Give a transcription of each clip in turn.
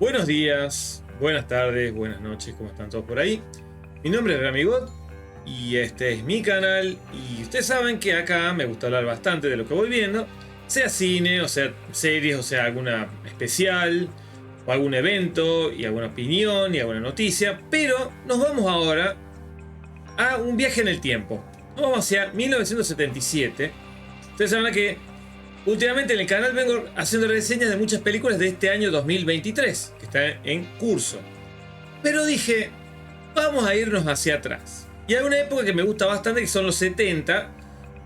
Buenos días, buenas tardes, buenas noches, ¿cómo están todos por ahí? Mi nombre es Ramigot y este es mi canal y ustedes saben que acá me gusta hablar bastante de lo que voy viendo, sea cine, o sea series, o sea alguna especial, o algún evento y alguna opinión y alguna noticia, pero nos vamos ahora a un viaje en el tiempo. Nos vamos hacia 1977. Ustedes saben que últimamente en el canal vengo haciendo reseñas de muchas películas de este año 2023, que está en curso. Pero dije, vamos a irnos hacia atrás. Y hay una época que me gusta bastante, que son los 70,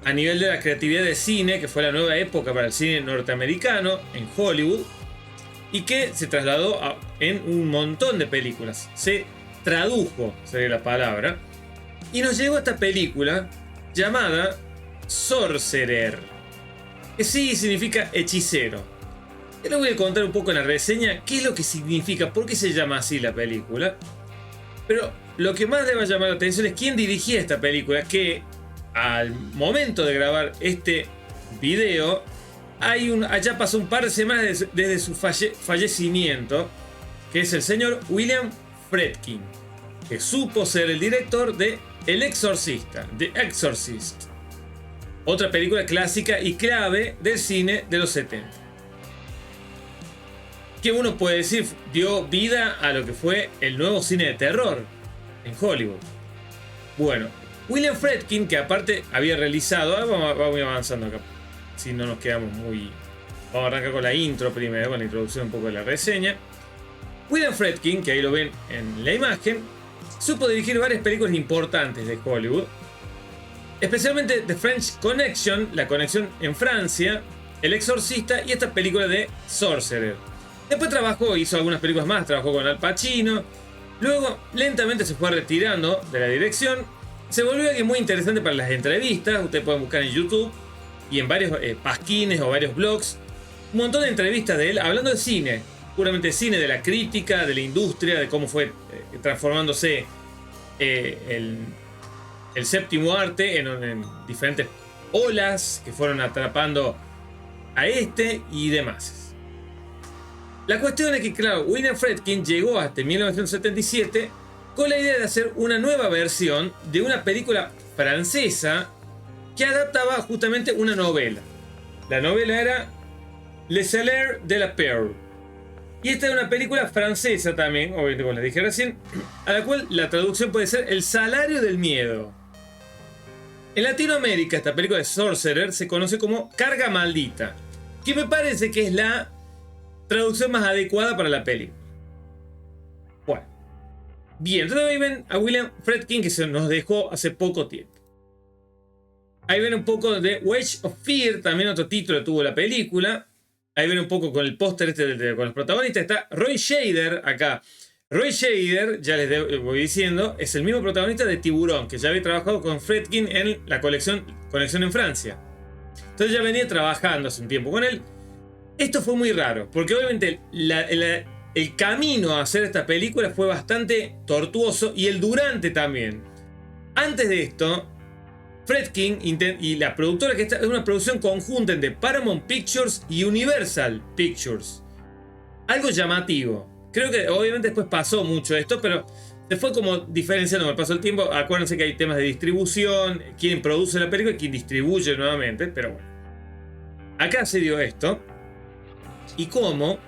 a nivel de la creatividad de cine, que fue la nueva época para el cine norteamericano en Hollywood, y que se trasladó en un montón de películas. Se tradujo, sería la palabra, y nos llegó esta película llamada Sorcerer, que sí significa hechicero. Yo les voy a contar un poco en la reseña qué es lo que significa, por qué se llama así la película. Pero lo que más debe llamar la atención es quién dirigía esta película, que al momento de grabar este video, allá pasó un par de semanas desde su fallecimiento, que es el señor William Friedkin, que supo ser el director de El Exorcista, The Exorcist, otra película clásica y clave del cine de los 70. Que uno puede decir dio vida a lo que fue el nuevo cine de terror en Hollywood. Bueno, William Friedkin, que aparte había realizado, vamos avanzando acá, si no nos quedamos muy... Vamos a arrancar con la intro primero, con la introducción un poco de la reseña. William Friedkin, que ahí lo ven en la imagen, supo dirigir varias películas importantes de Hollywood, especialmente The French Connection, La Conexión en Francia, El Exorcista y esta película de Sorcerer. Después hizo algunas películas más, trabajó con Al Pacino. Luego lentamente se fue retirando de la dirección. Se volvió alguien muy interesante para las entrevistas. Ustedes pueden buscar en YouTube y en varios pasquines o varios blogs un montón de entrevistas de él hablando de cine, puramente de cine, de la crítica, de la industria, de cómo fue transformándose el séptimo arte en diferentes olas que fueron atrapando a este y demás. La cuestión es que, claro, William Friedkin llegó hasta 1977 con la idea de hacer una nueva versión de una película francesa que adaptaba justamente una novela. La novela era Le Salaire de la Peur. Y esta es una película francesa también, obviamente como les dije recién, a la cual la traducción puede ser El Salario del Miedo. En Latinoamérica esta película de Sorcerer se conoce como Carga Maldita, que me parece que es la traducción más adecuada para la película. Bueno, bien, entonces ahí ven a William Friedkin, que se nos dejó hace poco tiempo. Ahí ven un poco de Wage of Fear, también otro título tuvo la película. Ahí ven un poco con el póster con los protagonistas. Está Roy Scheider acá. Roy Scheider, ya les voy diciendo, es el mismo protagonista de Tiburón, que ya había trabajado con Friedkin en la Conexión en Francia. Entonces ya venía trabajando hace un tiempo con él. Esto fue muy raro, porque obviamente el camino a hacer esta película fue bastante tortuoso y el durante también. Antes de esto, Friedkin y la productora, que esta es una producción conjunta entre Paramount Pictures y Universal Pictures. Algo llamativo. Creo que obviamente después pasó mucho esto, pero se fue como diferenciando con el paso del tiempo. Acuérdense que hay temas de distribución, quién produce la película y quién distribuye nuevamente, pero bueno. Acá se dio esto. Y cómo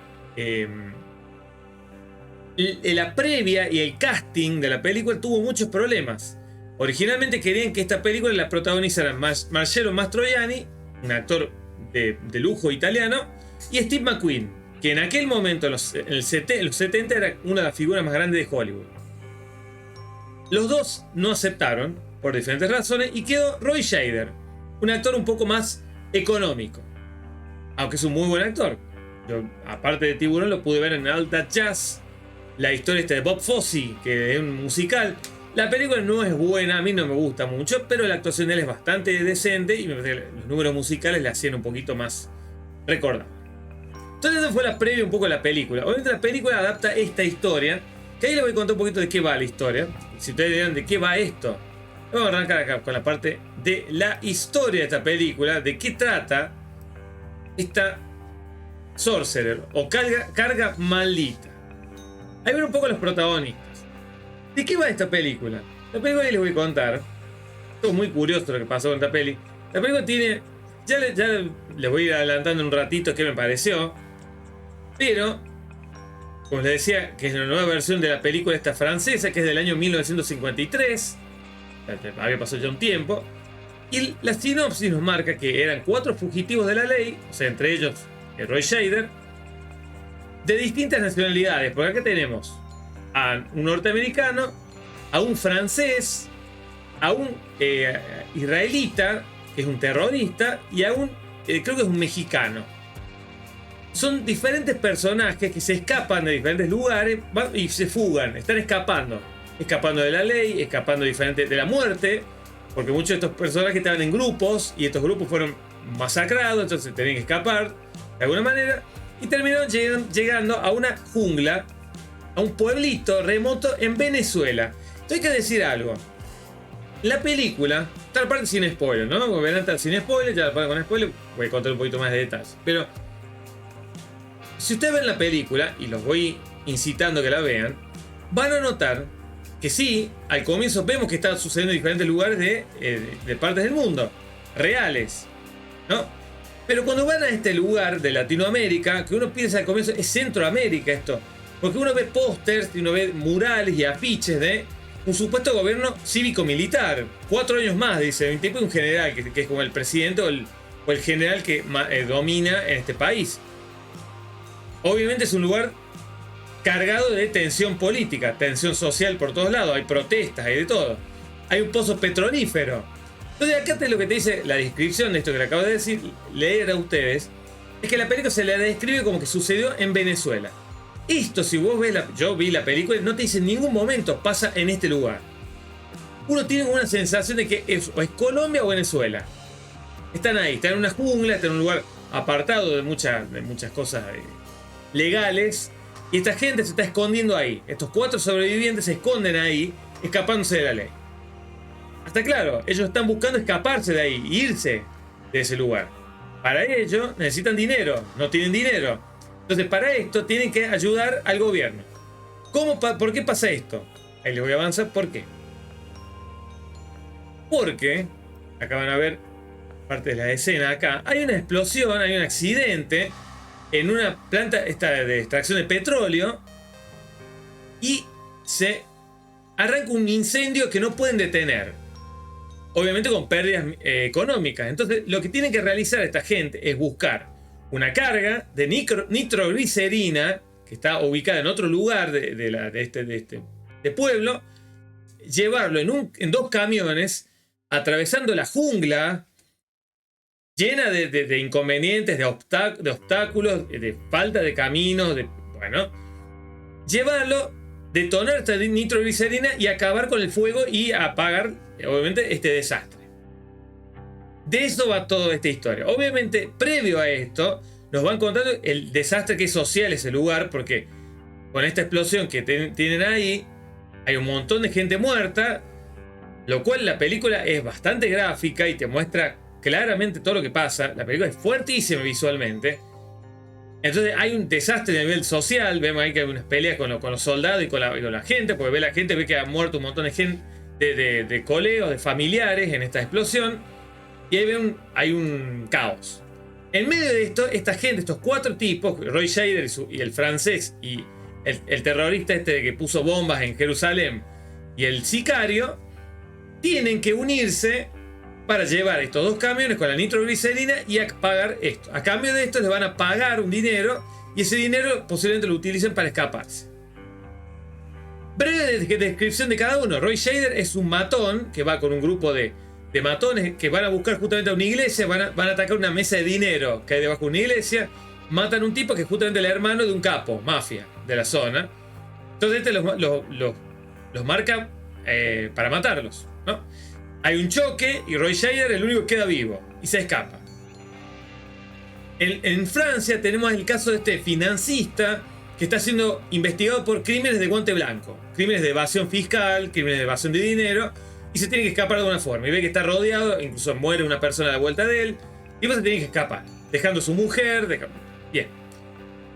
la previa y el casting de la película tuvo muchos problemas. Originalmente querían que esta película la protagonizaran Marcello Mastroianni, un actor de lujo italiano, y Steve McQueen, que en aquel momento, en los 70, era una de las figuras más grandes de Hollywood. Los dos no aceptaron, por diferentes razones, y quedó Roy Scheider, un actor un poco más económico, aunque es un muy buen actor. Yo, aparte de Tiburón, lo pude ver en Alta Jazz, la historia de Bob Fosse, que es un musical. La película no es buena, a mí no me gusta mucho, pero la actuación de él es bastante decente y me parece que los números musicales la hacían un poquito más recordable. Entonces esa fue la previa un poco de la película. Obviamente la película adapta esta historia, que ahí les voy a contar un poquito de qué va la historia. Si ustedes dirán de qué va esto, vamos a arrancar acá con la parte de la historia de esta película, de qué trata esta Sorcerer o carga maldita. Ahí ven un poco los protagonistas. ¿De qué va esta película? La película que les voy a contar. Esto es muy curioso lo que pasó con esta peli. La película tiene... Ya les voy a ir adelantando en un ratito qué me pareció. Pero, como les decía, que es una nueva versión de la película esta francesa, que es del año 1953. Había pasado ya un tiempo. Y la sinopsis nos marca que eran 4 fugitivos de la ley, o sea, entre ellos Roy Scheider, de distintas nacionalidades. Porque acá tenemos a un norteamericano, a un francés, a un israelita, que es un terrorista, y a un, creo que es un mexicano. Son diferentes personajes que se escapan de diferentes lugares y se fugan, están escapando. Escapando de la ley, escapando de la muerte, porque muchos de estos personajes estaban en grupos y estos grupos fueron masacrados, entonces tenían que escapar de alguna manera y terminaron llegando a una jungla, a un pueblito remoto en Venezuela. Entonces hay que decir algo. La película, tal parte sin spoiler, ¿no? Como verán, tal sin spoiler, ya la parte con spoiler, voy a contar un poquito más de detalles. Pero si ustedes ven la película, y los voy incitando a que la vean, van a notar que sí, al comienzo vemos que está sucediendo en diferentes lugares de partes del mundo, reales, ¿no? Pero cuando van a este lugar de Latinoamérica, que uno piensa al comienzo, es Centroamérica esto, porque uno ve pósters y uno ve murales y afiches de un supuesto gobierno cívico-militar, 4 años más, dice, un tipo de un general, que es como el presidente o el general que domina en este país. Obviamente es un lugar cargado de tensión política, tensión social por todos lados, hay protestas, hay de todo. Hay un pozo petrolífero. Entonces acá lo que te dice la descripción de esto que le acabo de decir, leer a ustedes, es que la película se le describe como que sucedió en Venezuela. Esto, si vos ves yo vi la película, no te dice en ningún momento pasa en este lugar. Uno tiene una sensación de que o es Colombia o Venezuela. Están ahí, están en una jungla, están en un lugar apartado de muchas cosas legales. Y esta gente se está escondiendo ahí. Estos 4 sobrevivientes se esconden ahí, escapándose de la ley. Hasta claro, ellos están buscando escaparse de ahí, irse de ese lugar. Para ello necesitan dinero, no tienen dinero. Entonces para esto tienen que ayudar al gobierno. ¿Por qué pasa esto? Ahí les voy a avanzar por qué. Porque, acá van a ver parte de la escena acá, hay una explosión, hay un accidente en una planta de extracción de petróleo y se arranca un incendio que no pueden detener, obviamente con pérdidas económicas. Entonces lo que tiene que realizar esta gente es buscar una carga de nitroglicerina que está ubicada en otro lugar de este pueblo, llevarlo en 2 camiones atravesando la jungla llena de inconvenientes, de obstáculos, de falta de caminos, llevarlo, detonar esta nitroglicerina y acabar con el fuego y apagar, obviamente, este desastre. De eso va toda esta historia. Obviamente, previo a esto, nos van contando el desastre que es social ese lugar, porque con esta explosión que tienen ahí, hay un montón de gente muerta, lo cual la película es bastante gráfica y te muestra claramente todo lo que pasa. La película es fuertísima visualmente. Entonces hay un desastre a nivel social. Vemos ahí que hay unas peleas con los soldados y con la gente, porque la gente ve que ha muerto un montón de gente, de colegas, de familiares en esta explosión. Y ahí hay un caos. En medio de esto, esta gente, estos 4 tipos, Roy Scheider y el francés y el terrorista que puso bombas en Jerusalén y el sicario, tienen que unirse para llevar estos 2 camiones con la nitroglicerina y pagar esto. A cambio de esto les van a pagar un dinero y ese dinero posiblemente lo utilicen para escaparse. Breve descripción de cada uno. Roy Scheider es un matón que va con un grupo de matones que van a buscar justamente a una iglesia, van a atacar una mesa de dinero que hay debajo de una iglesia, matan a un tipo que es justamente el hermano de un capo, mafia, de la zona. Entonces los marca para matarlos, ¿no? Hay un choque y Roy Scheider, el único que queda vivo, y se escapa. En Francia tenemos el caso de este financista que está siendo investigado por crímenes de guante blanco, crímenes de evasión fiscal, crímenes de evasión de dinero, y se tiene que escapar de alguna forma. Y ve que está rodeado, incluso muere una persona a la vuelta de él, y pues se tiene que escapar, dejando a su mujer. Bien.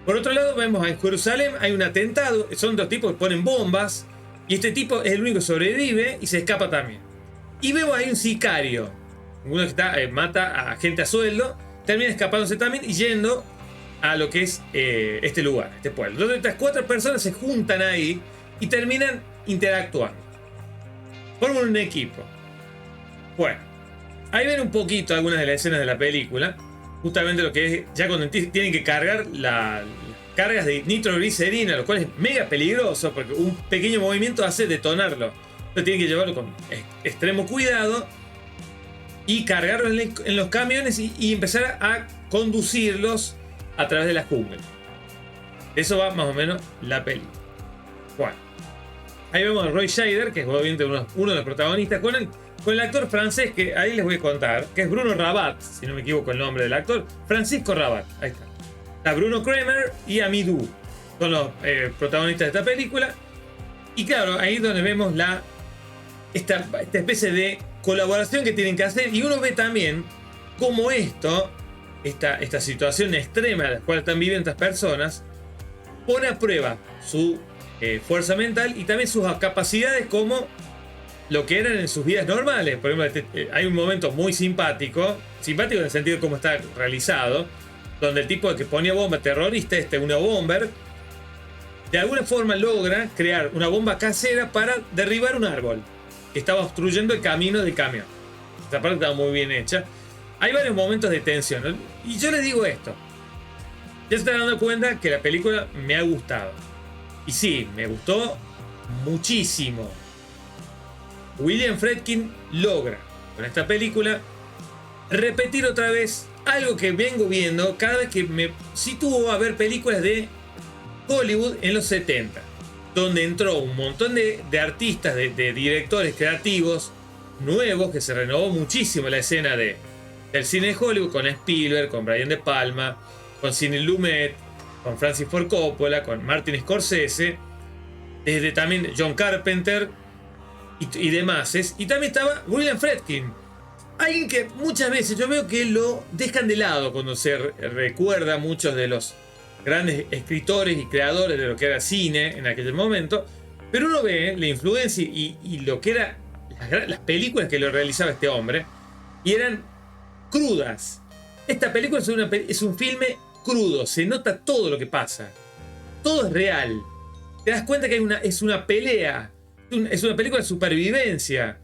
Por otro lado, vemos en Jerusalén hay un atentado, son dos tipos que ponen bombas, y este tipo es el único que sobrevive y se escapa también. Y vemos ahí un sicario, uno que mata a gente a sueldo, termina escapándose también y yendo a lo que es este lugar, este pueblo. Entonces estas 4 personas se juntan ahí y terminan interactuando. Forman un equipo. Bueno, ahí ven un poquito algunas de las escenas de la película. Justamente lo que es, ya cuando tienen que cargar las cargas de nitroglicerina, lo cual es mega peligroso porque un pequeño movimiento hace detonarlo. Entonces tienen que llevarlo con extremo cuidado y cargarlo en los camiones y empezar a conducirlos a través de la jungla. Eso va más o menos la película. Bueno, ahí vemos a Roy Scheider, que es obviamente uno de los protagonistas, con el actor francés, que ahí les voy a contar, que es Bruno Rabat, si no me equivoco el nombre del actor, Francisco Rabat, ahí está. Está Bruno Kremer y Amidou, son los protagonistas de esta película. Y claro, ahí es donde vemos esta especie de colaboración que tienen que hacer, y uno ve también cómo esta situación extrema en la cual están viviendo estas personas pone a prueba su fuerza mental y también sus capacidades como lo que eran en sus vidas normales. Por ejemplo, hay un momento muy simpático en el sentido de cómo está realizado, donde el tipo que ponía bomba terrorista, una bomber, de alguna forma logra crear una bomba casera para derribar un árbol que estaba obstruyendo el camino del camión. Esa parte estaba muy bien hecha. Hay varios momentos de tensión, ¿no? Y yo les digo esto, ya se están dando cuenta que la película me ha gustado. Y sí, me gustó muchísimo. William Friedkin logra con esta película repetir otra vez algo que vengo viendo cada vez que me sitúo a ver películas de Hollywood en los 70, donde entró un montón de artistas, de directores creativos nuevos, que se renovó muchísimo la escena del cine de Hollywood, con Spielberg, con Brian De Palma, con Sidney Lumet, con Francis Ford Coppola, con Martin Scorsese, desde también John Carpenter y demás. Y también estaba William Friedkin, alguien que muchas veces yo veo que lo dejan de lado cuando se recuerda a muchos de los grandes escritores y creadores de lo que era cine en aquel momento, pero uno ve la influencia y lo que eran las películas que lo realizaba este hombre, y eran crudas. Esta película es un filme crudo, se nota todo lo que pasa, todo es real, te das cuenta que es una pelea, es una película de supervivencia.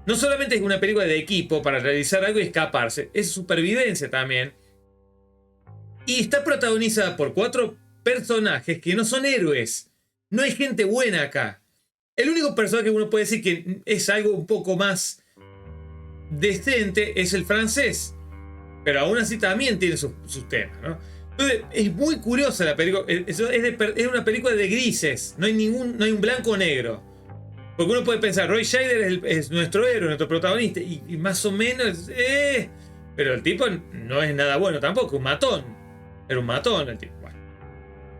No solamente es una película de equipo para realizar algo y escaparse, es supervivencia también. Y está protagonizada por 4 personajes que no son héroes. No hay gente buena acá. El único personaje que uno puede decir que es algo un poco más decente es el francés. Pero aún así también tiene sus temas, ¿no? Entonces, es muy curiosa la película. Es una película de grises. No hay un blanco o negro. Porque uno puede pensar, Roy Scheider es nuestro héroe, nuestro protagonista. Y más o menos... pero el tipo no es nada bueno tampoco, un matón. Era un matón el tipo. Bueno,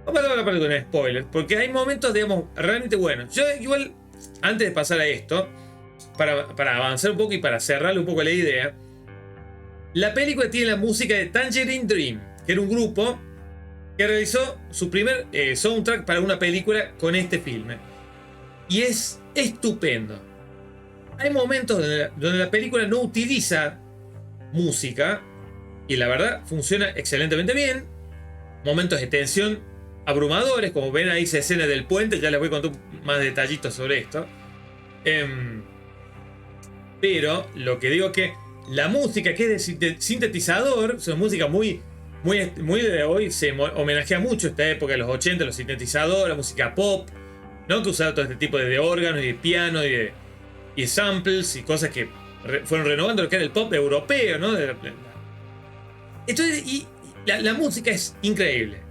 vamos a hablar de la película con spoilers, porque hay momentos, digamos, realmente buenos. Yo igual, antes de pasar a esto, para avanzar un poco y para cerrarle un poco la idea, la película tiene la música de Tangerine Dream, que era un grupo que realizó su primer soundtrack para una película con este filme. Y es estupendo. Hay momentos donde la película no utiliza música y la verdad funciona excelentemente bien. Momentos de tensión abrumadores, como ven ahí esa escena del puente, ya les voy a contar más detallitos sobre esto. Pero lo que digo es que la música, que es de sintetizador, es una música muy de hoy, se homenajea mucho esta época de los 80, los sintetizadores, la música pop, ¿no? Que usaba todo este tipo de órganos y de piano y de samples y cosas que fueron renovando lo que era el pop europeo, ¿no? Entonces, la música es increíble.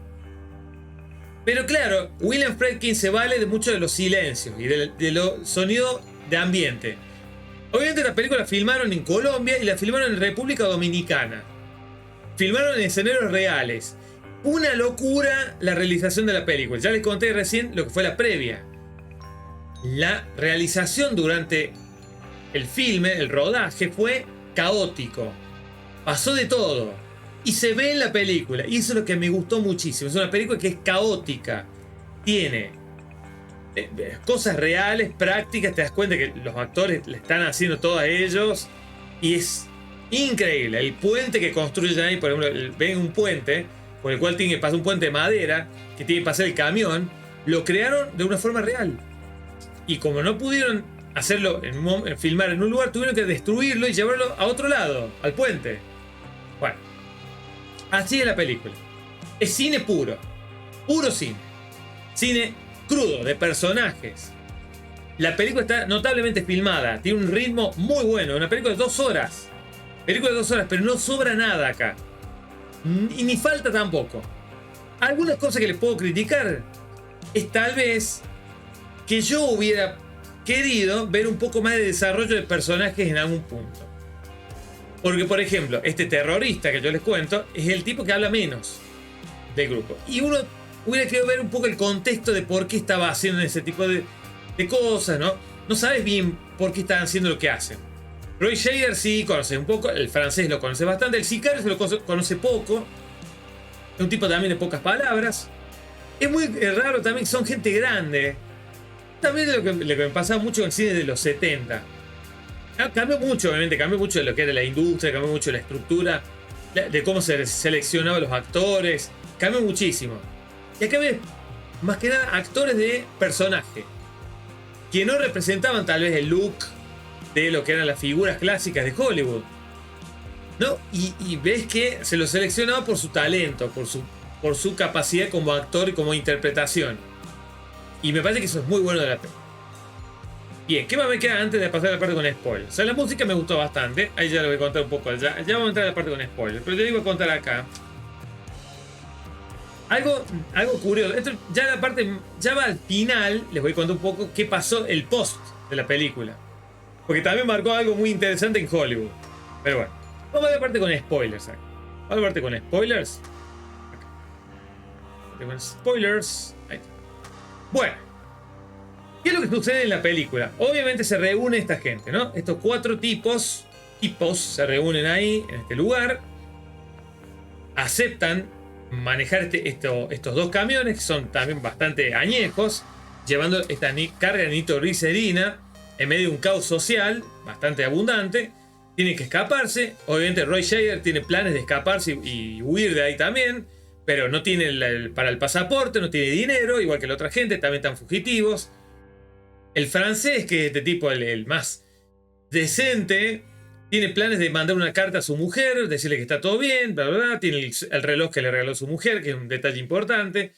Pero claro, William Friedkin se vale de muchos de los silencios y de los sonidos de ambiente. Obviamente la película la filmaron en Colombia y la filmaron en República Dominicana. Filmaron en escenarios reales. Una locura la realización de la película. Ya les conté recién lo que fue la previa. La realización durante el filme, el rodaje, fue caótico. Pasó de todo. Y se ve en la película. Y eso es lo que me gustó muchísimo. Es una película que es caótica. Tiene cosas reales, prácticas. Te das cuenta que los actores le están haciendo todo a ellos. Y es increíble. El puente que construyen ahí, por ejemplo, ven un puente por el cual tiene que pasar un puente de madera, que tiene que pasar el camión. Lo crearon de una forma real. Y como no pudieron hacerlo, filmar en un lugar, tuvieron que destruirlo y llevarlo a otro lado, al puente. Bueno, así es la película. Es cine puro. Puro cine. Cine crudo, de personajes. La película está notablemente filmada. Tiene un ritmo muy bueno. Una película de 2 horas. Película de 2 horas, pero no sobra nada acá. Y ni falta tampoco. Algunas cosas que les puedo criticar es tal vez que yo hubiera querido ver un poco más de desarrollo de personajes en algún punto. Porque, por ejemplo, este terrorista que yo les cuento es el tipo que habla menos del grupo. Y uno hubiera querido ver un poco el contexto de por qué estaba haciendo ese tipo de cosas, ¿no? No sabes bien por qué están haciendo lo que hacen. Roy Scheider sí conoce un poco, el francés lo conoce bastante, el sicario se lo conoce poco. Es un tipo también de pocas palabras. Es muy raro también que son gente grande. También lo que me pasaba mucho en el cine de los 70. Cambió mucho, obviamente, cambió mucho de lo que era la industria, cambió mucho la estructura, de cómo se seleccionaban los actores, cambió muchísimo. Y acá ves, más que nada, actores de personaje, que no representaban tal vez el look de lo que eran las figuras clásicas de Hollywood, ¿no? Y ves que se lo seleccionaba por su talento, por su capacidad como actor y como interpretación. Y me parece que eso es muy bueno de la película. Bien, ¿qué más me queda antes de pasar a la parte con spoilers? O sea, la música me gustó bastante. Ahí ya lo voy a contar un poco. Ya vamos a entrar a la parte con spoilers. Pero yo digo a contar acá. Algo curioso. Esto ya la parte. Ya va al final. Les voy a contar un poco qué pasó el post de la película. Porque también marcó algo muy interesante en Hollywood. Pero bueno. Vamos a la parte con spoilers acá. Vamos a la parte con spoilers. Acá. Con spoilers. Ahí está. Bueno. ¿Qué es lo que sucede en la película? Obviamente se reúne esta gente, ¿no? Estos 4 tipos se reúnen ahí, en este lugar. Aceptan manejar estos 2 camiones, que son también bastante añejos, llevando esta carga de nitroglicerina en medio de un caos social bastante abundante. Tienen que escaparse. Obviamente Roy Scheider tiene planes de escaparse y huir de ahí también, pero no tiene para el pasaporte, no tiene dinero, igual que la otra gente, también están fugitivos. El francés, que es este tipo el más decente, tiene planes de mandar una carta a su mujer, decirle que está todo bien, bla, bla, bla. Tiene el reloj que le regaló su mujer, que es un detalle importante.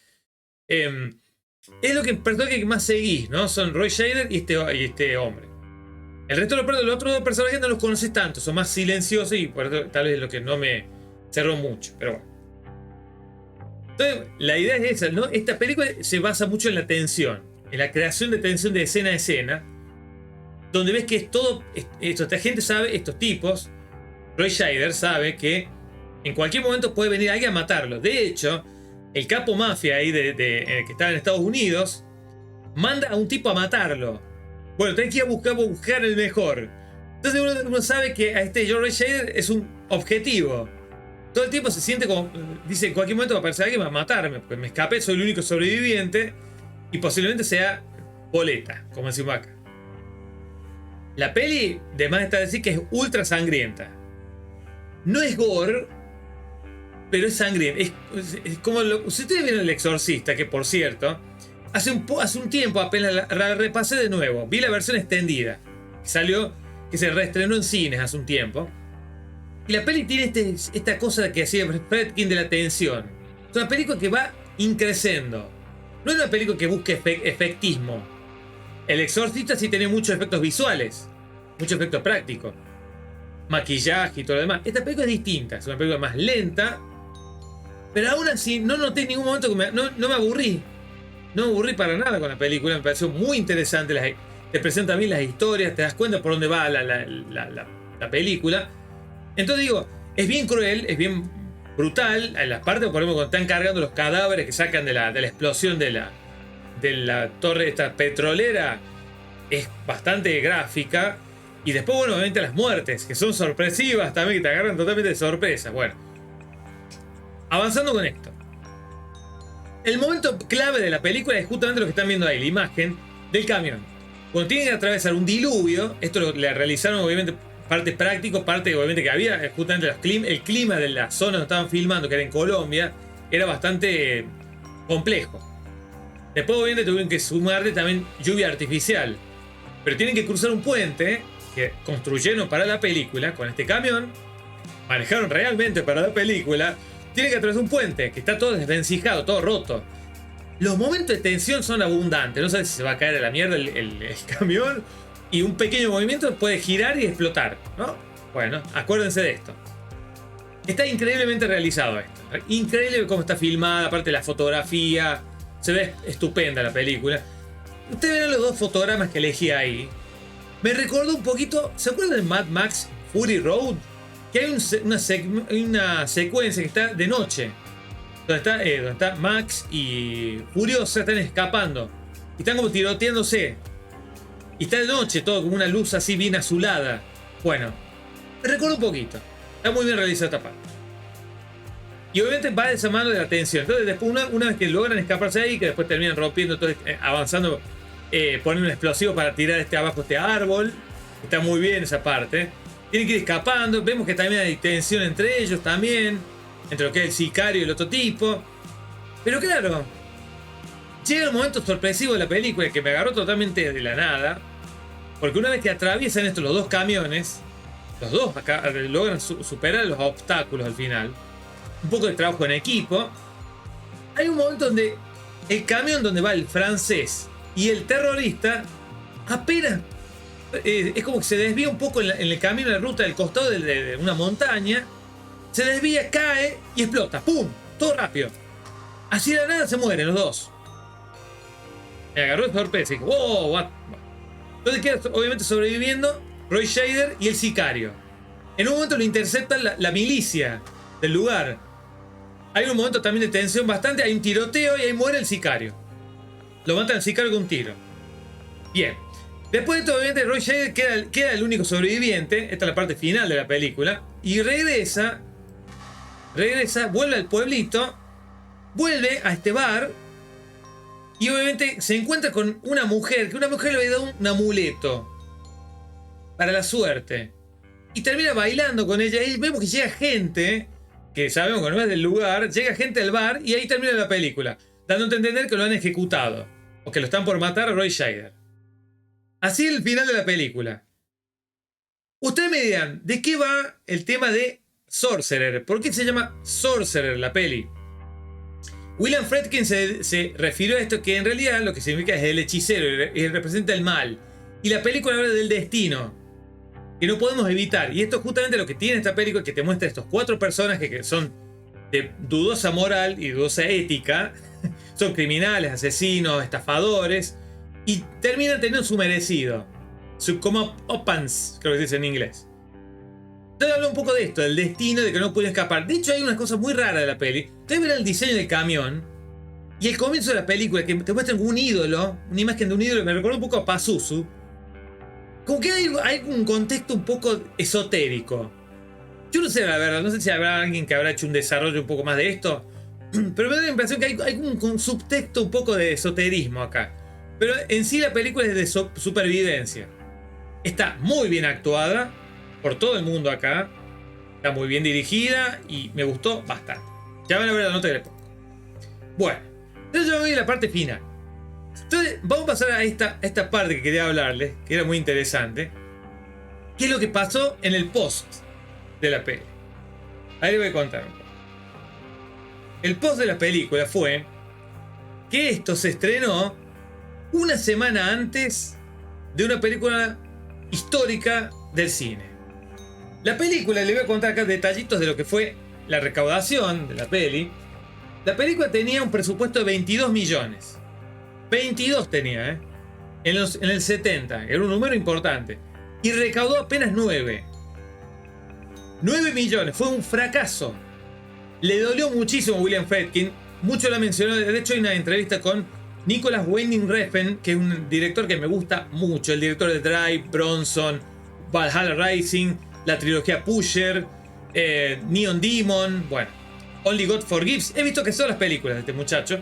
Es lo que personaje que más seguís, ¿no? Son Roy Scheider y este hombre. El resto de los otros 2 personajes no los conoces tanto, son más silenciosos y por eso tal vez es lo que no me cerró mucho, pero bueno. Entonces, la idea es esa, ¿no? Esta película se basa mucho en la tensión, en la creación de tensión de escena a escena, donde ves que es todo. Esta gente sabe, estos tipos, Roy Scheider sabe que en cualquier momento puede venir alguien a matarlo. De hecho, el capo mafia ahí que estaba en Estados Unidos manda a un tipo a matarlo. Bueno, tenés que ir a buscar el mejor. Entonces uno sabe que a este Roy Scheider es un objetivo. Todo el tiempo se siente como. Dice, en cualquier momento va a aparecer alguien a matarme, porque me escapé, soy el único sobreviviente. Y posiblemente sea boleta, como decimos acá. La peli, de más está decir que es ultra sangrienta. No es gore, pero es sangrienta. Es como si ustedes vieron El Exorcista, que por cierto, hace un tiempo apenas la repasé de nuevo. Vi la versión extendida, que se reestrenó en cines hace un tiempo. Y la peli tiene esta cosa que hacía Friedkin de la tensión. Es una película que va increciendo. No es una película que busque efectismo. El Exorcista sí tiene muchos efectos visuales, muchos efectos prácticos, maquillaje y todo lo demás. Esta película es distinta, es una película más lenta, pero aún así no noté en ningún momento que no me aburrí. No me aburrí para nada con la película, me pareció muy interesante. Te presenta bien las historias, te das cuenta por dónde va la película. Entonces digo, es bien cruel, es bien brutal. En las partes, por ejemplo, cuando están cargando los cadáveres que sacan de la explosión de la torre esta petrolera, es bastante gráfica. Y después, bueno, obviamente las muertes, que son sorpresivas también, que te agarran totalmente de sorpresa. Bueno, Avanzando con esto. El momento clave de la película es justamente lo que están viendo ahí, la imagen del camión. Cuando tienen que atravesar un diluvio, esto le realizaron obviamente parte práctico, parte obviamente que había justamente el clima de la zona donde estaban filmando, que era en Colombia, era bastante complejo. Después obviamente tuvieron que sumarle también lluvia artificial. Pero tienen que cruzar un puente que construyeron para la película con este camión. Manejaron realmente para la película. Tienen que atravesar un puente que está todo desvencijado, todo roto. Los momentos de tensión son abundantes. No sabes si se va a caer a la mierda el camión. Y un pequeño movimiento puede girar y explotar, ¿no? Bueno, acuérdense de esto. Está increíblemente realizado esto. Increíble cómo está filmada, aparte de la fotografía. Se ve estupenda la película. Ustedes verán los dos fotogramas que elegí ahí. Me recordó un poquito. ¿Se acuerdan de Mad Max Fury Road? Que hay una secuencia que está de noche. Donde está Max y Furiosa están escapando. Y están como tiroteándose. Y está de noche, todo con una luz así bien azulada. Bueno, me recuerdo un poquito. Está muy bien realizada esta parte. Y obviamente va de esa mano de la tensión. Entonces después una vez que logran escaparse ahí, que después terminan rompiendo, entonces avanzando, ponen un explosivo para tirar abajo este árbol. Está muy bien esa parte. Tienen que ir escapando. Vemos que también hay tensión entre ellos también. Entre lo que es el sicario y el otro tipo. Pero claro, llega el momento sorpresivo de la película que me agarró totalmente de la nada. Porque una vez que atraviesan estos los dos camiones, los dos acá logran superar los obstáculos al final. Un poco de trabajo en equipo. Hay un momento donde el camión donde va el francés y el terrorista apenas es como que se desvía un poco en el camino, en la ruta del costado de una montaña. Se desvía, cae y explota. ¡Pum! Todo rápido. Así de la nada se mueren los dos. Me agarró de sorpresa y dije, ¡wow! What? Entonces queda obviamente sobreviviendo Roy Scheider y el sicario. En un momento lo interceptan la milicia del lugar. Hay un momento también de tensión bastante. Hay un tiroteo y ahí muere el sicario. Lo matan al sicario con un tiro. Bien. Después de esto, obviamente, Roy Scheider queda el único sobreviviente. Esta es la parte final de la película. Y regresa, vuelve al pueblito, vuelve a este bar. Y obviamente se encuentra con una mujer, que una mujer le había dado un amuleto para la suerte. Y termina bailando con ella. Y vemos que llega gente, que sabemos que no es del lugar, llega gente al bar y ahí termina la película, dándote a entender que lo han ejecutado. O que lo están por matar a Roy Scheider. Así es el final de la película. Ustedes me dirán, ¿de qué va el tema de Sorcerer? ¿Por qué se llama Sorcerer la peli? William Friedkin se refirió a esto, que en realidad lo que significa es el hechicero y representa el mal. Y la película habla del destino, que no podemos evitar. Y esto es justamente lo que tiene esta película, que te muestra estos cuatro personajes que son de dudosa moral y dudosa ética. Son criminales, asesinos, estafadores. Y terminan teniendo su merecido. Como opans, creo que se dice en inglés. Entonces habla un poco de esto, del destino, de que no pueden escapar. De hecho hay unas cosas muy raras de la peli. Ustedes verán el diseño del camión y el comienzo de la película, que te muestran un ídolo, una imagen de un ídolo que me recuerda un poco a Pazuzu. Como que hay un contexto un poco esotérico. Yo no sé la verdad, no sé si habrá alguien que habrá hecho un desarrollo un poco más de esto, pero me da la impresión que hay un subtexto un poco de esoterismo acá. Pero en sí la película es de supervivencia. Está muy bien actuada por todo el mundo acá. Está muy bien dirigida y me gustó bastante. Ya van a ver la nota que le pongo. Bueno, entonces yo voy a la parte final. Entonces vamos a pasar a esta parte que quería hablarles, que era muy interesante. ¿Qué es lo que pasó en el post de la peli? Ahí les voy a contar un poco. El post de la película fue que esto se estrenó una semana antes de una película histórica del cine. La película, les voy a contar acá detallitos de lo que fue la recaudación de la peli. La película tenía un presupuesto de 22 millones. 22 tenía, en el 70. Era un número importante. Y recaudó apenas 9. 9 millones. Fue un fracaso. Le dolió muchísimo a William Friedkin. Mucho la mencionó. De hecho, hay una entrevista con Nicolas Winding Refn, que es un director que me gusta mucho. El director de Drive, Bronson, Valhalla Rising, la trilogía Pusher, Neon Demon. Bueno, Only God Forgives. He visto que son las películas de este muchacho.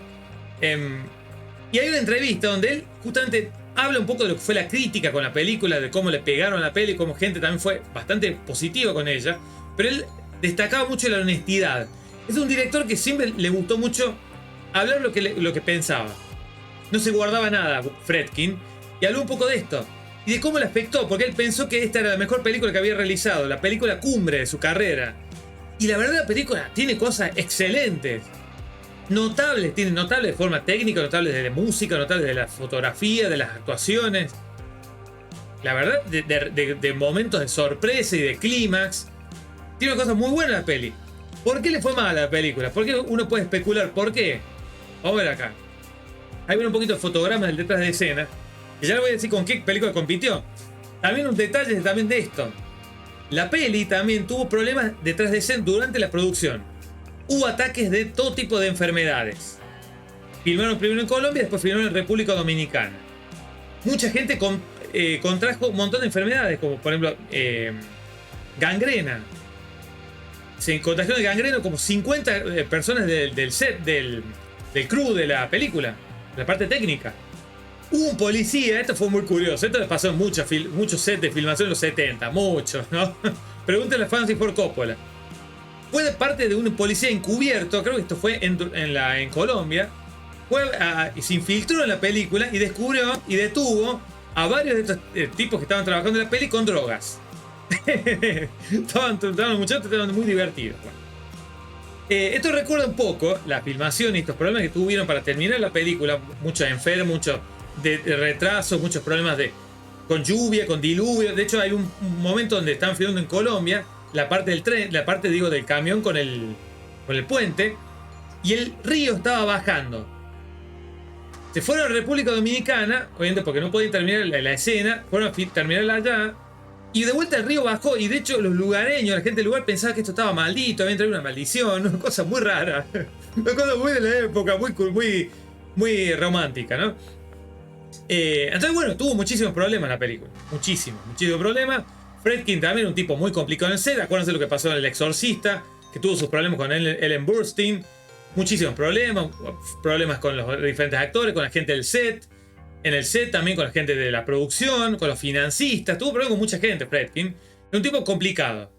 Y hay una entrevista donde él justamente habla un poco de lo que fue la crítica con la película, de cómo le pegaron a la peli, cómo gente también fue bastante positiva con ella. Pero él destacaba mucho la honestidad. Es un director que siempre le gustó mucho hablar lo que pensaba. No se guardaba nada, Friedkin. Y habló un poco de esto. Y de cómo le afectó, porque él pensó que esta era la mejor película que había realizado, la película cumbre de su carrera. Y la verdad la película tiene cosas excelentes. Notables, tiene notables de forma técnica, notables de música, notables de la fotografía, de las actuaciones. La verdad, de momentos de sorpresa y de clímax. Tiene cosas muy buenas la peli. ¿Por qué le fue mal a la película? ¿Por qué uno puede especular? ¿Por qué? Vamos a ver acá. Ahí viene un poquito de fotogramas del detrás de escena. Y ya le voy a decir con qué película compitió. También un detalle también de esto. La peli también tuvo problemas detrás de escena durante la producción. Hubo ataques de todo tipo de enfermedades. Filmaron primero en Colombia, después filmaron en República Dominicana. Mucha gente contrajo un montón de enfermedades, como por ejemplo gangrena. Se contagió de gangrena como 50 personas del set, del crew de la película, la parte técnica. Hubo un policía, esto fue muy curioso, esto le pasó en muchos sets de filmación en los 70, muchos, ¿no? Pregúntenle a Francis Ford Coppola. Fue de parte de un policía encubierto, creo que esto fue en Colombia, y se infiltró en la película y descubrió y detuvo a varios de estos tipos que estaban trabajando en la peli con drogas. Los muchachos estaban muy divertidos. Bueno. Esto recuerda un poco la filmación y estos problemas que tuvieron para terminar la película, muchos enfermos, muchos de retrasos, muchos problemas con lluvia, con diluvio. De hecho hay un momento donde están filmando en Colombia la parte del tren, la parte del camión con el puente, y el río estaba bajando. Se fueron a República Dominicana, obviamente porque no podían terminar la escena, fueron a terminarla allá, y de vuelta el río bajó, y de hecho los lugareños, la gente del lugar pensaba que esto estaba maldito, habían traído una maldición, una cosa muy rara, una cosa muy de la época, muy romántica, ¿no? Entonces bueno, tuvo muchísimos problemas la película, muchísimos problemas. Friedkin también un tipo muy complicado en el set. Acuérdense lo que pasó en El Exorcista, que tuvo sus problemas con Ellen Burstyn. Muchísimos problemas con los diferentes actores, con la gente del set. En el set también con la gente de la producción, con los financistas. Tuvo problemas con mucha gente, Friedkin. Era un tipo complicado,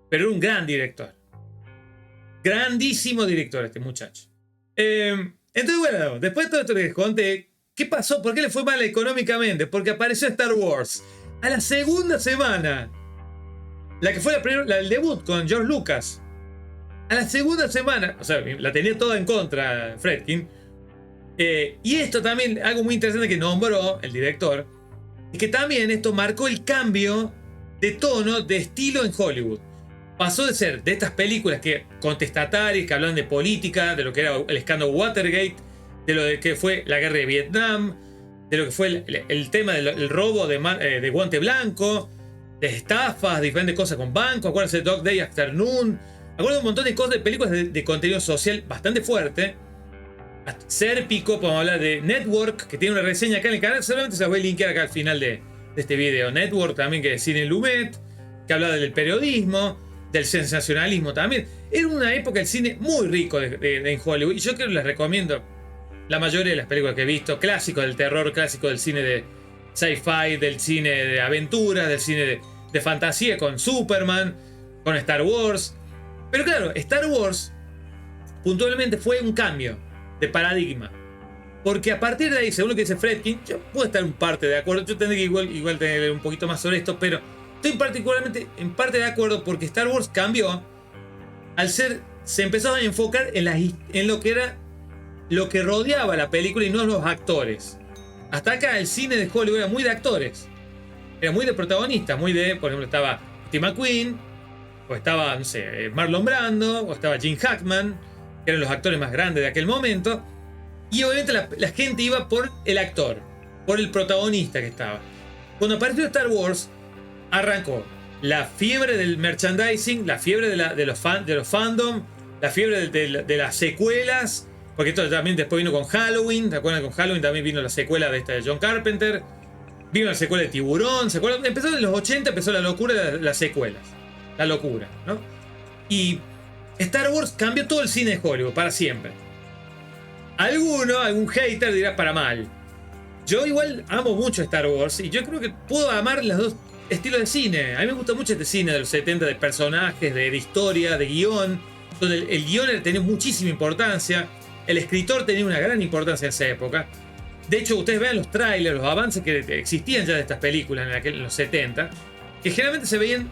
pero era un gran director. Grandísimo director este muchacho. Entonces bueno, después de todo esto que les conté, ¿qué pasó? ¿Por qué le fue mal económicamente? Porque apareció Star Wars. A la segunda semana, la que fue el debut con George Lucas, a la segunda semana, o sea, la tenía toda en contra Friedkin. Y esto también, algo muy interesante que nombró el director, es que también esto marcó el cambio de tono, de estilo en Hollywood. Pasó de ser de estas películas contestatarias, que hablan de política, de lo que era el escándalo Watergate, de lo que fue la guerra de Vietnam, de lo que fue el tema del robo de guante blanco, de estafas, diferentes cosas con bancos. Acuérdense de Dog Day Afternoon. Acuérdense un montón de cosas, de películas de contenido social bastante fuerte. Sérpico, podemos hablar de Network, que tiene una reseña acá en el canal. Solamente se las voy a linkear acá al final de este video. Network también, que es Cine Lumet, que habla del periodismo, del sensacionalismo también. Era una época del cine muy rico en Hollywood. Y yo creo que les recomiendo la mayoría de las películas que he visto, clásicos del terror, clásicos del cine de sci-fi, del cine de aventura, del cine de fantasía, con Superman, con Star Wars. Pero claro, Star Wars puntualmente fue un cambio de paradigma. Porque a partir de ahí, según lo que dice Friedkin, yo puedo estar en parte de acuerdo, yo tendré que igual tener un poquito más sobre esto, pero estoy particularmente en parte de acuerdo porque Star Wars cambió se empezó a enfocar en lo que era lo que rodeaba la película y no los actores. Hasta acá el cine de Hollywood era muy de actores, era muy de protagonistas, muy de, por ejemplo, estaba Steve McQueen, o estaba, no sé, Marlon Brando, o estaba Gene Hackman, que eran los actores más grandes de aquel momento. Y obviamente la gente iba por el actor, por el protagonista que estaba. Cuando apareció Star Wars, arrancó la fiebre del merchandising, la fiebre de los fandom, la fiebre de las secuelas. Porque esto también después vino con Halloween. ¿Se acuerdan? Con Halloween también vino la secuela de esta de John Carpenter. Vino la secuela de Tiburón. ¿Se acuerdan? Empezó en los 80, empezó la locura de las secuelas. La locura, ¿no? Y Star Wars cambió todo el cine de Hollywood para siempre. Algún hater dirá para mal. Yo igual amo mucho Star Wars y yo creo que puedo amar los dos estilos de cine. A mí me gusta mucho este cine de los 70, de personajes, de historia, de guión, donde el guión tenía muchísima importancia, el escritor tenía una gran importancia en esa época. De hecho, ustedes vean los trailers, los avances que existían ya de estas películas en los 70, que generalmente se veían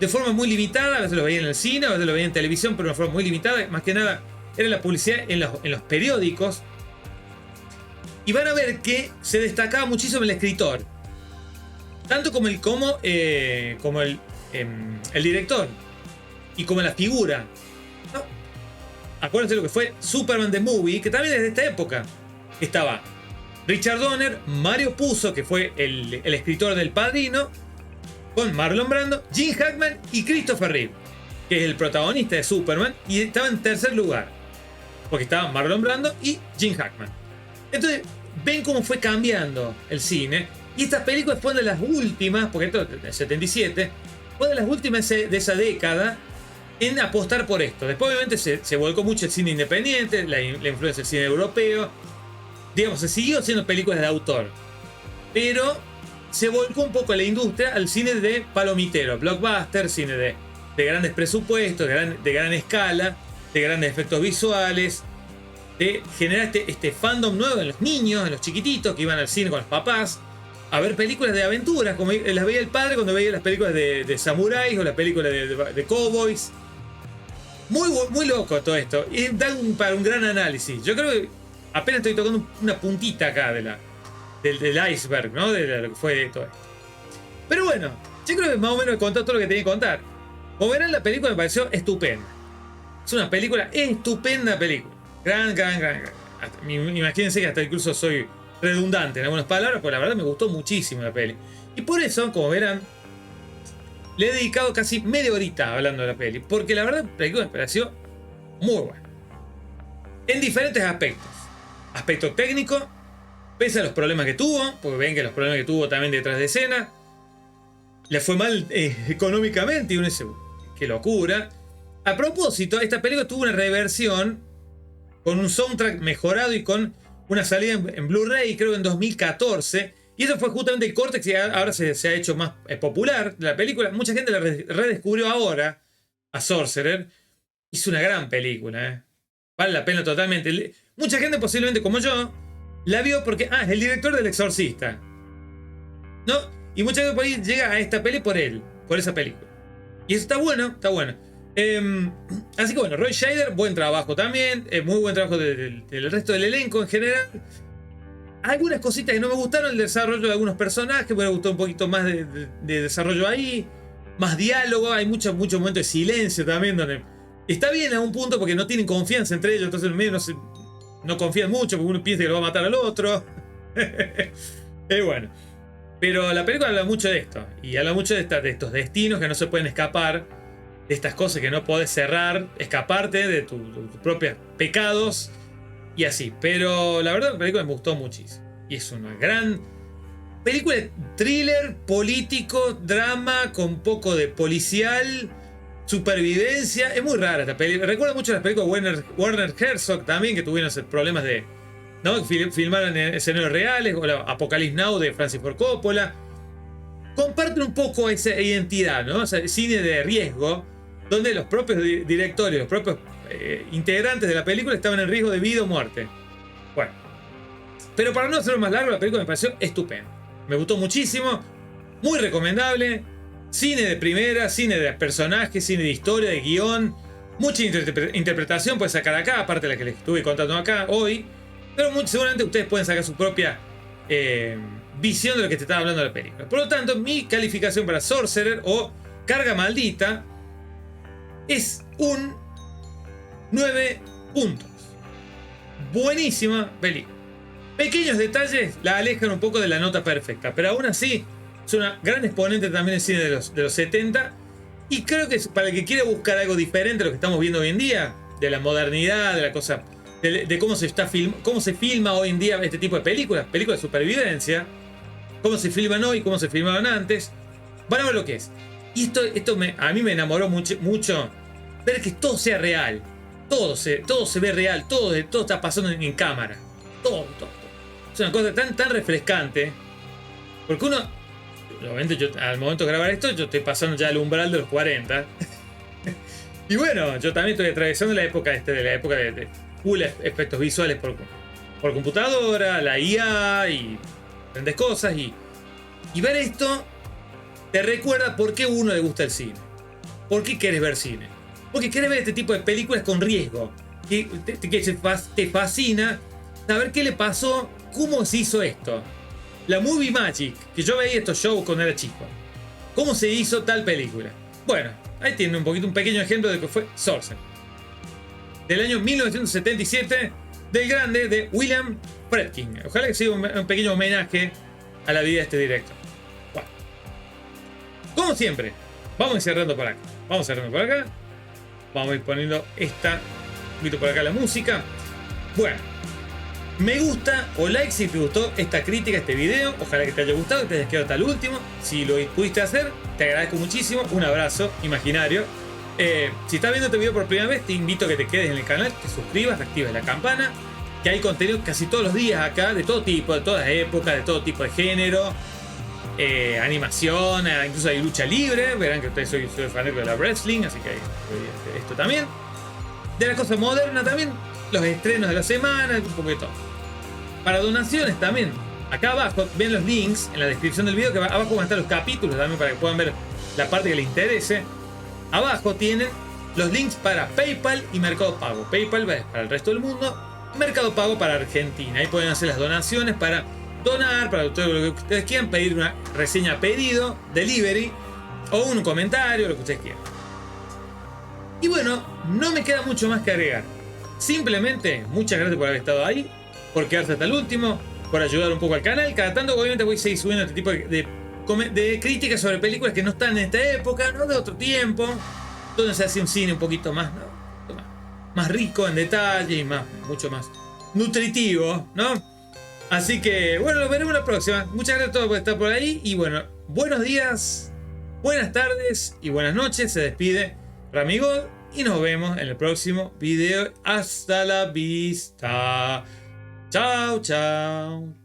de forma muy limitada, a veces lo veían en el cine, a veces lo veían en televisión, pero de una forma muy limitada. Más que nada era la publicidad en los periódicos. Y van a ver que se destacaba muchísimo el escritor, tanto como el director y como la figura. ¿No? Acuérdense lo que fue Superman the Movie, que también es de esta época. Estaba Richard Donner, Mario Puzo, que fue el escritor del Padrino, con Marlon Brando, Gene Hackman y Christopher Reeve, que es el protagonista de Superman, y estaba en tercer lugar, porque estaban Marlon Brando y Gene Hackman. Entonces, ven cómo fue cambiando el cine, y estas películas fueron de las últimas, porque esto es del 77, fue de las últimas de esa década en apostar por esto. Después, obviamente, se volcó mucho el cine independiente, la influencia del cine europeo. Digamos, se siguió haciendo películas de autor, pero se volcó un poco la industria al cine de palomitero, blockbuster, cine de grandes presupuestos, de gran escala, de grandes efectos visuales, de generar este fandom nuevo en los niños, en los chiquititos que iban al cine con los papás a ver películas de aventuras, como las veía el padre cuando veía las películas de samuráis o las películas de cowboys. Muy loco todo esto, y da para un gran análisis. Yo creo que apenas estoy tocando una puntita acá del iceberg, ¿no? De lo que fue todo esto. Pero bueno, yo creo que más o menos he contado todo lo que tenía que contar. Como verán, la película me pareció estupenda. Es una estupenda película. Gran. Imagínense que hasta incluso soy redundante en algunas palabras, pero la verdad me gustó muchísimo la peli. Y por eso, como verán, le he dedicado casi media horita hablando de la peli, porque la verdad la película me pareció muy buena. En diferentes aspectos. Aspecto técnico, pese a los problemas que tuvo, porque ven que los problemas que tuvo también detrás de escena, le fue mal económicamente, y uno dice, qué locura. A propósito, esta película tuvo una reversión con un soundtrack mejorado y con una salida en Blu-ray, creo en 2014, y eso fue justamente el corte que ahora se ha hecho más popular de la película. Mucha gente la redescubrió ahora a Sorcerer. Hizo una gran película, vale la pena totalmente. Mucha gente, posiblemente como yo, la vio porque es el director del Exorcista, ¿no? Y mucha gente por ahí llega a esta peli por esa película. Y eso está bueno. Así que bueno, Roy Scheider, buen trabajo también, muy buen trabajo del resto del elenco en general. Algunas cositas que no me gustaron, el desarrollo de algunos personajes, me hubiera gustado un poquito más de desarrollo ahí, más diálogo, hay muchos momentos de silencio también, donde está bien a un punto porque no tienen confianza entre ellos, entonces en medio no confían mucho porque uno piensa que lo va a matar al otro. Bueno, pero la película habla mucho de esto, y habla mucho de estos destinos que no se pueden escapar, de estas cosas que no podés cerrar, escaparte de tus propios pecados y así. Pero la verdad la película me gustó muchísimo, y es una gran película de thriller, político, drama, con poco de policial, supervivencia. Es muy rara esta película, recuerda mucho a las películas de Werner Herzog también, que tuvieron problemas de, ¿no? Filmaron en escenarios reales, o la Apocalypse Now de Francis Ford Coppola. Comparten un poco esa identidad, ¿no? O sea, cine de riesgo, donde los propios directores, los propios integrantes de la película estaban en riesgo de vida o muerte. Bueno, pero para no hacerlo más largo, la película me pareció estupenda. Me gustó muchísimo, muy recomendable. Cine de primera, cine de personajes, cine de historia, de guión. Mucha interpretación puede sacar acá, aparte de la que les estuve contando acá hoy. Pero seguramente ustedes pueden sacar su propia visión de lo que te estaba hablando de la película. Por lo tanto, mi calificación para Sorcerer o Carga Maldita es un 9 puntos. Buenísima película. Pequeños detalles la alejan un poco de la nota perfecta, pero aún así es una gran exponente también del cine de los 70. Y creo que para el que quiere buscar algo diferente a lo que estamos viendo hoy en día, de la modernidad, de la cosa, de cómo se filma hoy en día este tipo de películas de supervivencia, cómo se filman hoy, cómo se filmaban antes, van a ver lo que es. Y esto a mí me enamoró mucho ver que todo sea real. Todo se ve real, todo está pasando en cámara. Todo. Es una cosa tan refrescante. Porque uno, obviamente yo, al momento de grabar esto, yo estoy pasando ya al umbral de los 40. Y bueno, yo también estoy atravesando la época de full efectos visuales por computadora, la IA y grandes cosas. Y ver esto te recuerda por qué a uno le gusta el cine. ¿Por qué quieres ver cine? Porque quieres ver este tipo de películas con riesgo. Que te fascina saber qué le pasó, cómo se hizo esto. La Movie Magic, que yo veía estos shows cuando era chico. ¿Cómo se hizo tal película? Bueno, ahí tiene un pequeño ejemplo de lo que fue Sorcerer. Del año 1977, del grande de William Friedkin. Ojalá que sea un pequeño homenaje a la vida de este director. Bueno, como siempre, vamos a ir cerrando por acá. Vamos a ir poniendo un poquito por acá la música. Bueno, me gusta o like si te gustó esta crítica, este video. Ojalá que te haya gustado, que te hayas quedado hasta el último. Si lo pudiste hacer, te agradezco muchísimo. Un abrazo imaginario. Si estás viendo este video por primera vez, te invito a que te quedes en el canal, te suscribas, te actives la campana, que hay contenido casi todos los días acá, de todo tipo, de todas épocas, de todo tipo de género. Animación, incluso hay lucha libre. Verán que ustedes soy fanático de la wrestling, así que hay esto también. De la cosa moderna también, los estrenos de la semana, un poco de todo. Para donaciones también, acá abajo ven los links en la descripción del video, que abajo van a estar los capítulos también para que puedan ver la parte que les interese. Abajo tienen los links para PayPal y Mercado Pago. PayPal es para el resto del mundo, Mercado Pago para Argentina. Ahí pueden hacer las donaciones para donar, para todo lo que ustedes quieran, pedir una reseña a pedido, delivery, o un comentario, lo que ustedes quieran. Y bueno, no me queda mucho más que agregar. Simplemente, muchas gracias por haber estado ahí, por quedarse hasta el último, por ayudar un poco al canal. Cada tanto obviamente voy a seguir subiendo este tipo de críticas sobre películas que no están en esta época, no de otro tiempo, donde se hace un cine un poquito más, ¿no? más rico en detalle y mucho más nutritivo, ¿no? Así que, bueno, lo veremos la próxima. Muchas gracias a todos por estar por ahí. Y bueno, buenos días, buenas tardes y buenas noches. Se despide Ramigod y nos vemos en el próximo video. Hasta la vista. Chao, chao.